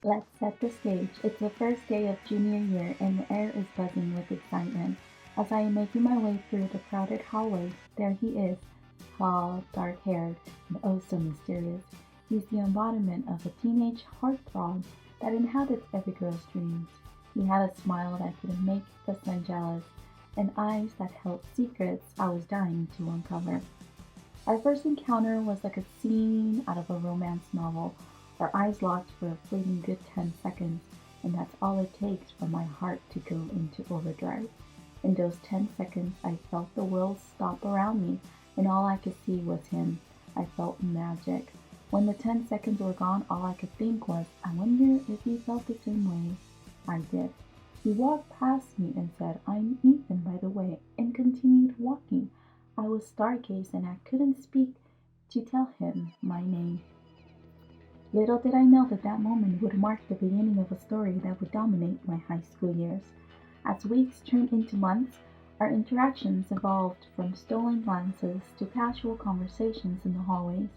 Let's set the stage. It's the first day of junior year and the air is buzzing with excitement. As I am making my way through the crowded hallway, there he is, tall, dark-haired, and oh so mysterious. He's the embodiment of a teenage heartthrob that inhabits every girl's dreams. He had a smile that could make the sun jealous, and eyes that held secrets I was dying to uncover. Our first encounter was like a scene out of a romance novel. Our eyes locked for a fleeting good 10 seconds, and that's all it takes for my heart to go into overdrive. In those 10 seconds, I felt the world stop around me, and all I could see was him. I felt magic. When the 10 seconds were gone, all I could think was, I wonder if he felt the same way I did. He walked past me and said, I'm Ethan, by the way, and continued walking. I was stargazed and I couldn't speak to tell him my name. Little did I know that that moment would mark the beginning of a story that would dominate my high school years. As weeks turned into months, our interactions evolved from stolen glances to casual conversations in the hallways,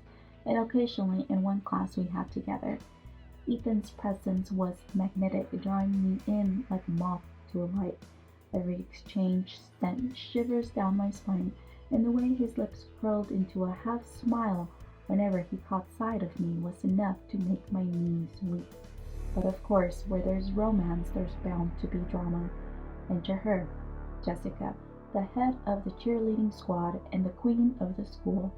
and occasionally in one class we had together. Ethan's presence was magnetic, drawing me in like a moth to a light. Every exchange sent shivers down my spine, and the way his lips curled into a half smile whenever he caught sight of me was enough to make my knees weak. But of course, where there's romance, there's bound to be drama. Enter her, Jessica, the head of the cheerleading squad and the queen of the school.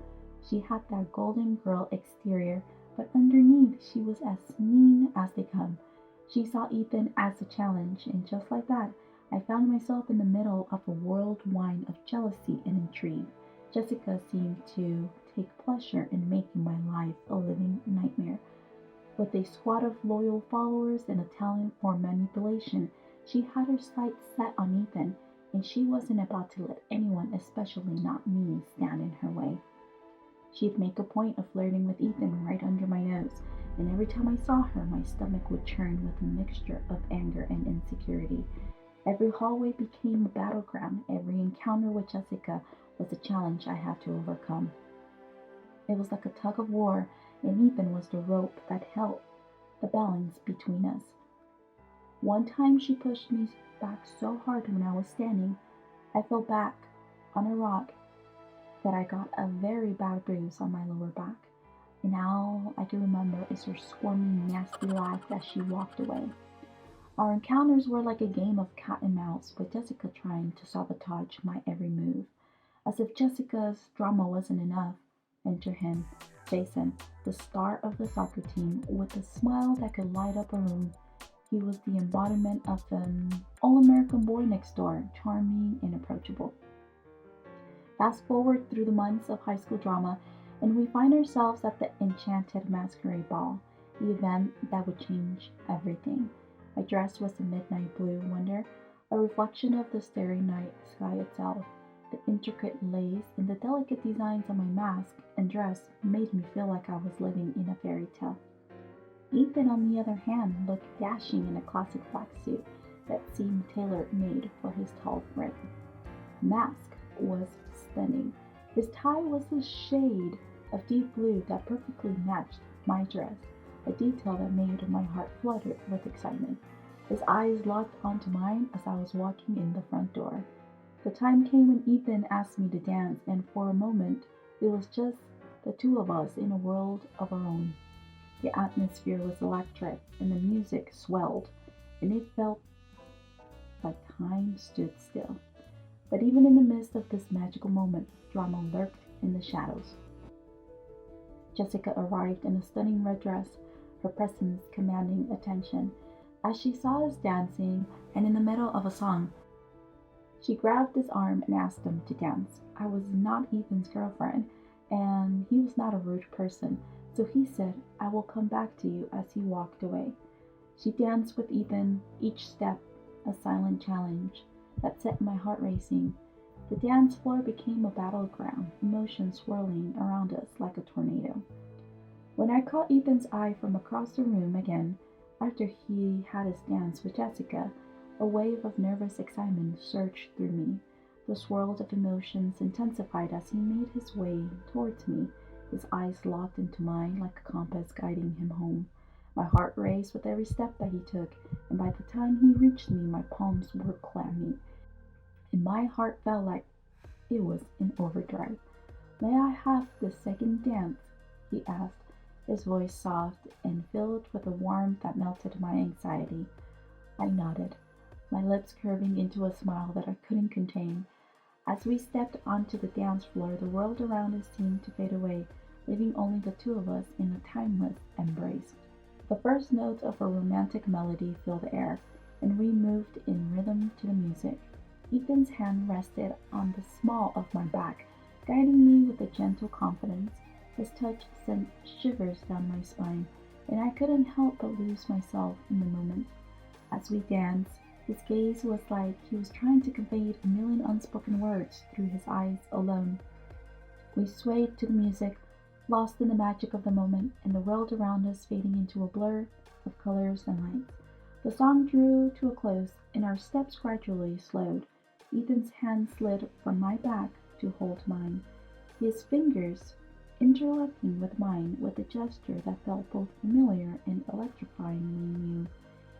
She had that golden girl exterior, but underneath she was as mean as they come. She saw Ethan as a challenge, and just like that, I found myself in the middle of a whirlwind of jealousy and intrigue. Jessica seemed to take pleasure in making my life a living nightmare. With a squad of loyal followers and a talent for manipulation, she had her sights set on Ethan, and she wasn't about to let anyone, especially not me, stand in her way. She'd make a point of flirting with Ethan right under my nose, and every time I saw her, my stomach would churn with a mixture of anger and insecurity. Every hallway became a battleground. Every encounter with Jessica was a challenge I had to overcome. It was like a tug of war, and Ethan was the rope that held the balance between us. One time she pushed me back so hard when I was standing, I fell back on a rock that I got a very bad bruise on my lower back. And all I can remember is her squirming, nasty laugh as she walked away. Our encounters were like a game of cat and mouse, with Jessica trying to sabotage my every move. As if Jessica's drama wasn't enough, enter him, Jason, the star of the soccer team, with a smile that could light up a room. He was the embodiment of an all-American boy next door, charming and approachable. Fast forward through the months of high school drama, and we find ourselves at the Enchanted Masquerade Ball, the event that would change everything. My dress was a midnight blue wonder, a reflection of the starry night sky itself. The intricate lace and the delicate designs on my mask and dress made me feel like I was living in a fairy tale. Ethan, on the other hand, looked dashing in a classic black suit that seemed tailor-made for his tall frame. Mask was stunning. His tie was a shade of deep blue that perfectly matched my dress, a detail that made my heart flutter with excitement. His eyes locked onto mine as I was walking in the front door. The time came when Ethan asked me to dance, and for a moment it was just the two of us in a world of our own. The atmosphere was electric, and the music swelled, and it felt like time stood still. But even in the midst of this magical moment, drama lurked in the shadows. Jessica arrived in a stunning red dress, her presence commanding attention. As she saw us dancing and in the middle of a song, she grabbed his arm and asked him to dance. I was not Ethan's girlfriend, and he was not a rude person, so he said, I will come back to you as he walked away. She danced with Ethan, each step a silent challenge that set my heart racing. The dance floor became a battleground, emotions swirling around us like a tornado. When I caught Ethan's eye from across the room again, after he had his dance with Jessica, a wave of nervous excitement surged through me. The swirls of emotions intensified as he made his way towards me, his eyes locked into mine like a compass guiding him home. My heart raced with every step that he took, and by the time he reached me, my palms were clammy, and my heart felt like it was in overdrive. "May I have the second dance?" he asked, his voice soft and filled with a warmth that melted my anxiety. I nodded, my lips curving into a smile that I couldn't contain. As we stepped onto the dance floor, the world around us seemed to fade away, leaving only the two of us in a timeless embrace. The first notes of a romantic melody filled the air, and we moved in rhythm to the music. Ethan's hand rested on the small of my back, guiding me with a gentle confidence. His touch sent shivers down my spine, and I couldn't help but lose myself in the moment. As we danced, his gaze was like he was trying to convey a million unspoken words through his eyes alone. We swayed to the music, lost in the magic of the moment, and the world around us fading into a blur of colors and lights. The song drew to a close, and our steps gradually slowed. Ethan's hand slid from my back to hold mine, his fingers interlocking with mine with a gesture that felt both familiar and electrifyingly new.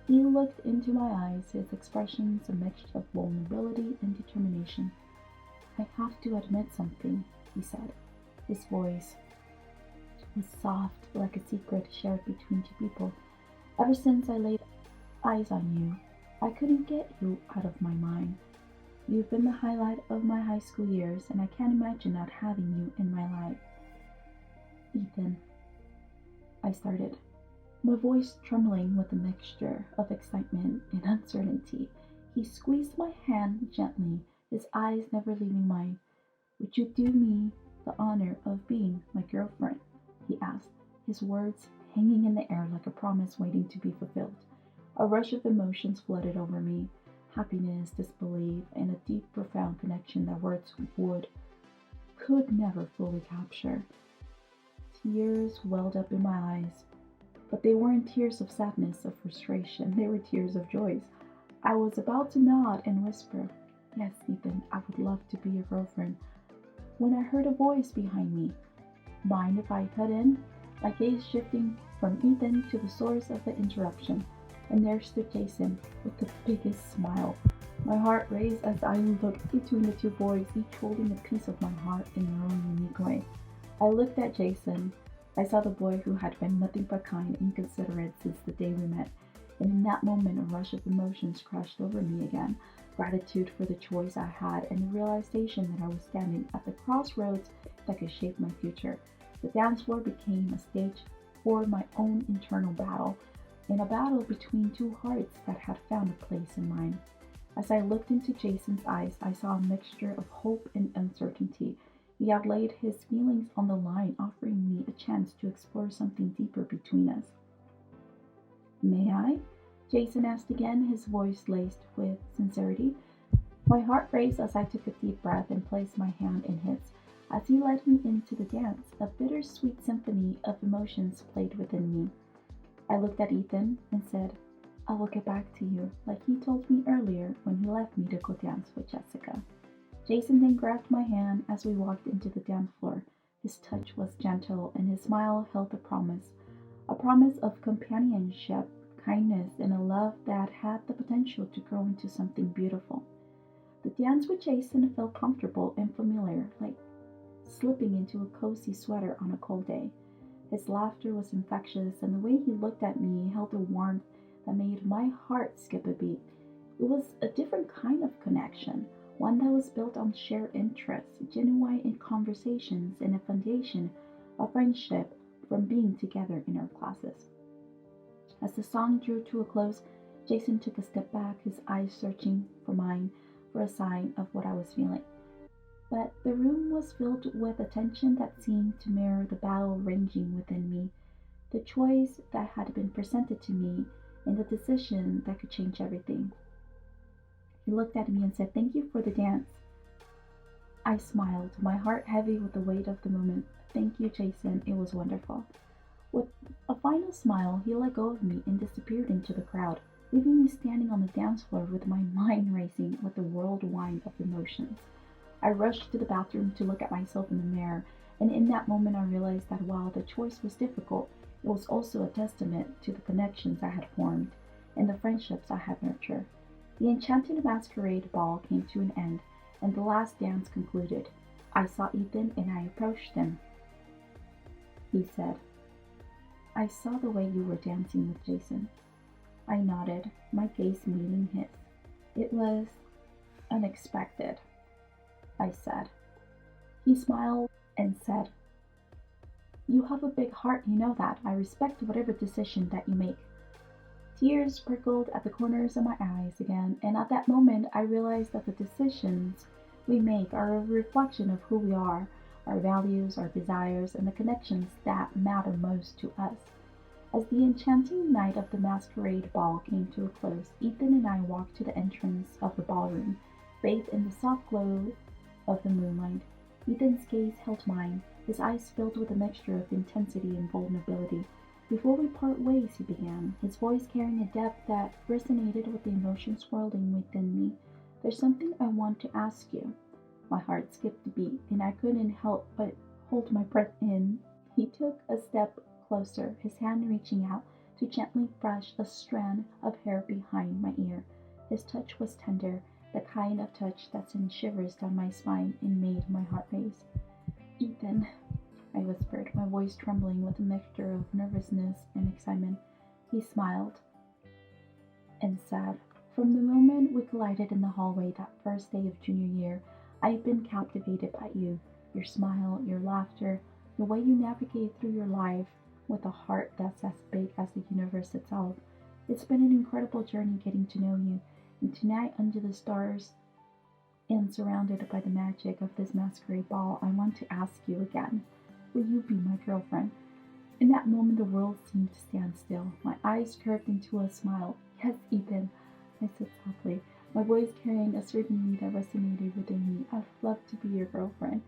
He looked into my eyes, his expressions a mixture of vulnerability and determination. "I have to admit something," he said. His voice was soft, like a secret shared between two people. "Ever since I laid eyes on you, I couldn't get you out of my mind. You've been the highlight of my high school years, and I can't imagine not having you in my life." "Ethan," I started, my voice trembling with a mixture of excitement and uncertainty. He squeezed my hand gently, his eyes never leaving mine. "Would you do me the honor of being my girlfriend?" he asked, his words hanging in the air like a promise waiting to be fulfilled. A rush of emotions flooded over me, happiness, disbelief, and a deep, profound connection that words could never fully capture. Tears welled up in my eyes, but they weren't tears of sadness or frustration, they were tears of joy. I was about to nod and whisper, "Yes, Ethan, I would love to be your girlfriend," when I heard a voice behind me. "Mind if I cut in?" My gaze shifting from Ethan to the source of the interruption, and there stood Jason with the biggest smile. My heart raced as I looked between the two boys, each holding a piece of my heart in their own unique way. I looked at Jason. I saw the boy who had been nothing but kind and considerate since the day we met, and in that moment a rush of emotions crashed over me again. Gratitude for the choice I had, and the realization that I was standing at the crossroads that could shape my future. The dance floor became a stage for my own internal battle, and a battle between two hearts that had found a place in mine. As I looked into Jason's eyes, I saw a mixture of hope and uncertainty. He had laid his feelings on the line, offering me a chance to explore something deeper between us. "May I?" Jason asked again, his voice laced with sincerity. My heart raced as I took a deep breath and placed my hand in his. As he led me into the dance, a bittersweet symphony of emotions played within me. I looked at Ethan and said, "I will get back to you," like he told me earlier when he left me to go dance with Jessica. Jason then grabbed my hand as we walked into the dance floor. His touch was gentle and his smile held a promise of companionship, kindness, and a love that had the potential to grow into something beautiful. The dance with Jason felt comfortable and familiar, like slipping into a cozy sweater on a cold day. His laughter was infectious, and the way he looked at me held a warmth that made my heart skip a beat. It was a different kind of connection, one that was built on shared interests, genuine in conversations, and a foundation of friendship from being together in our classes. As the song drew to a close, Jason took a step back, his eyes searching for mine for a sign of what I was feeling. But the room was filled with a tension that seemed to mirror the battle raging within me, the choice that had been presented to me, and the decision that could change everything. He looked at me and said, "Thank you for the dance." I smiled, my heart heavy with the weight of the moment. "Thank you, Jason. It was wonderful." With a final smile, he let go of me and disappeared into the crowd, leaving me standing on the dance floor with my mind racing with a whirlwind of emotions. I rushed to the bathroom to look at myself in the mirror, and in that moment I realized that while the choice was difficult, It was also a testament to the connections I had formed and the friendships I had nurtured. The enchanted masquerade ball came to an end, and the last dance concluded. I saw Ethan and I approached him. He said, "I saw the way you were dancing with Jason." I nodded, my gaze meeting his. "It was unexpected," I said. He smiled and said, "You have a big heart, you know that. I respect whatever decision that you make." Tears sprinkled at the corners of my eyes again, and at that moment I realized that the decisions we make are a reflection of who we are, our values, our desires, and the connections that matter most to us. As the enchanting night of the masquerade ball came to a close, Ethan and I walked to the entrance of the ballroom, bathed in the soft glow of the moonlight. Ethan's gaze held mine, his eyes filled with a mixture of intensity and vulnerability. "Before we part ways," he began, his voice carrying a depth that resonated with the emotions swirling within me, "there's something I want to ask you." My heart skipped a beat, and I couldn't help but hold my breath in. He took a step closer, his hand reaching out to gently brush a strand of hair behind my ear. His touch was tender, the kind of touch that sent shivers down my spine and made my heart race. "Ethan," I whispered, my voice trembling with a mixture of nervousness and excitement. He smiled and said, "From the moment we collided in the hallway that first day of junior year, I've been captivated by you, your smile, your laughter, the way you navigate through your life with a heart that's as big as the universe itself. It's been an incredible journey getting to know you, and tonight under the stars and surrounded by the magic of this masquerade ball, I want to ask you again, will you be my girlfriend?" In that moment the world seemed to stand still. My eyes curved into a smile. "Yes, Ethan," I said softly, my voice carrying a certainty that resonated within me. "I'd love to be your girlfriend."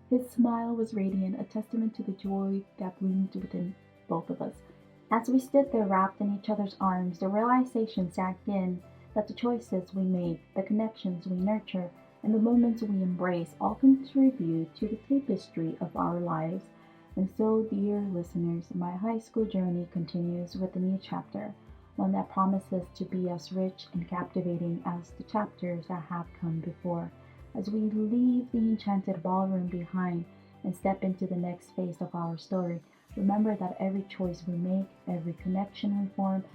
His smile was radiant, a testament to the joy that bloomed within both of us. As we stood there wrapped in each other's arms, the realization sank in that the choices we make, the connections we nurture, and the moments we embrace all contribute to the tapestry of our lives. And so, dear listeners, my high school journey continues with a new chapter, one that promises to be as rich and captivating as the chapters that have come before. As we leave the enchanted ballroom behind and step into the next phase of our story, remember that every choice we make, every connection we form,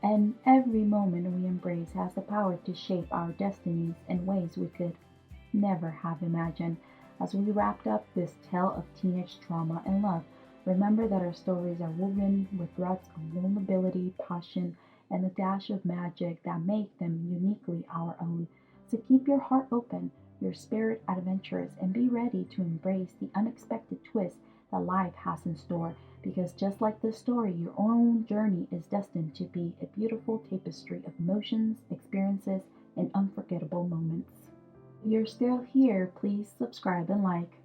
and every moment we embrace has the power to shape our destinies in ways we could never have imagined. As we wrapped up this tale of teenage trauma and love, remember that our stories are woven with threads of vulnerability, passion, and a dash of magic that make them uniquely our own. So keep your heart open, your spirit adventurous, and be ready to embrace the unexpected twists that life has in store, because just like this story, your own journey is destined to be a beautiful tapestry of emotions, experiences, and unforgettable moments. If you're still here, please subscribe and like.